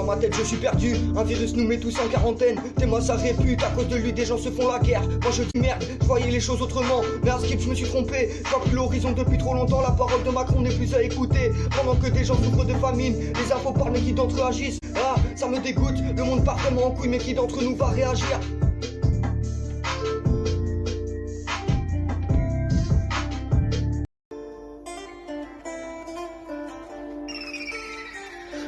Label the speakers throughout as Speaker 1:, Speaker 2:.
Speaker 1: ma tête je suis perdu, un virus nous met tous en quarantaine. Témoin ça répute, à cause de lui des gens se font la guerre. Moi je dis merde, je voyais les choses autrement. Mais à skip je me suis trompé, j'ai pas pris l'horizon depuis trop longtemps. La parole de Macron n'est plus à écouter. Pendant que des gens souffrent de famine, les infos parlent mais qui d'entre eux agissent? Ah, ça me dégoûte, le monde part vraiment en couille. Mais qui d'entre nous va réagir?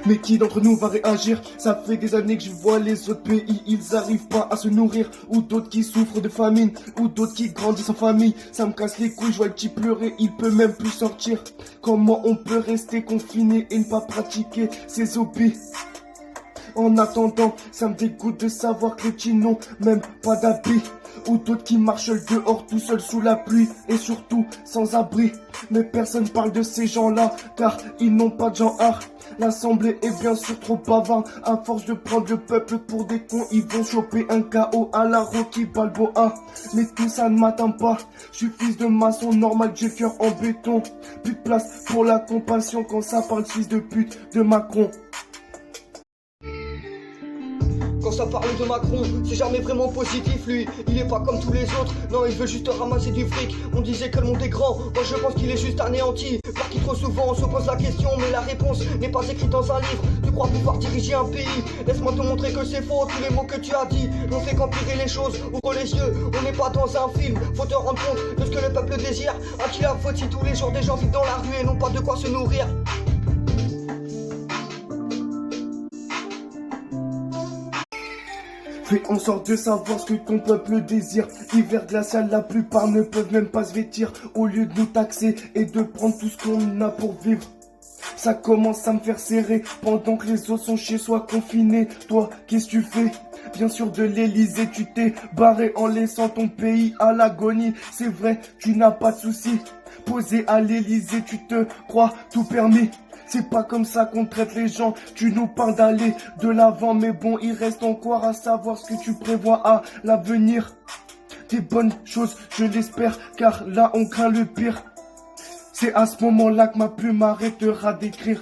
Speaker 2: Mais qui d'entre nous va réagir? Ça fait des années que je vois les autres pays, ils arrivent pas à se nourrir. Ou d'autres qui souffrent de famine, ou d'autres qui grandissent en famille. Ça me casse les couilles, je vois le petit pleurer, il peut même plus sortir. Comment on peut rester confiné et ne pas pratiquer ses hobbies? En attendant, ça me dégoûte de savoir que les petits n'ont même pas d'habits. Ou d'autres qui marchent dehors tout seuls sous la pluie et surtout sans abri. Mais personne parle de ces gens-là car ils n'ont pas de genre. L'assemblée est bien sûr trop bavard. À force de prendre le peuple pour des cons, ils vont choper un KO à la Rocky Balboa. Mais tout ça ne m'atteint pas. Je suis fils de maçon, normal, j'ai cœur en béton. Plus de place pour la compassion quand ça parle fils de pute de Macron.
Speaker 1: Quand ça parle de Macron, c'est jamais vraiment positif lui. Il est pas comme tous les autres, non il veut juste ramasser du fric. On disait que le monde est grand, moi je pense qu'il est juste anéanti. Par qui trop souvent on se pose la question, mais la réponse n'est pas écrite dans un livre. Tu crois pouvoir diriger un pays? Laisse-moi te montrer que c'est faux, tous les mots que tu as dit n'ont fait qu'empirer les choses. Ouvre les yeux, on n'est pas dans un film. Faut te rendre compte de ce que le peuple désire. À qui la faute si tous les jours des gens vivent dans la rue et n'ont pas de quoi se nourrir?
Speaker 2: Fais en sorte de savoir ce que ton peuple désire. Hiver glacial, la plupart ne peuvent même pas se vêtir. Au lieu de nous taxer et de prendre tout ce qu'on a pour vivre, ça commence à me faire serrer. Pendant que les autres sont chez soi confinés, toi, qu'est-ce que tu fais? Bien sûr de l'Elysée, tu t'es barré en laissant ton pays à l'agonie. C'est vrai, tu n'as pas de soucis. Posé à l'Elysée, tu te crois tout permis. C'est pas comme ça qu'on traite les gens, tu nous parles d'aller de l'avant. Mais bon, il reste encore à savoir ce que tu prévois à l'avenir. Des bonnes choses, je l'espère, car là on craint le pire. C'est à ce moment-là que ma plume arrêtera d'écrire.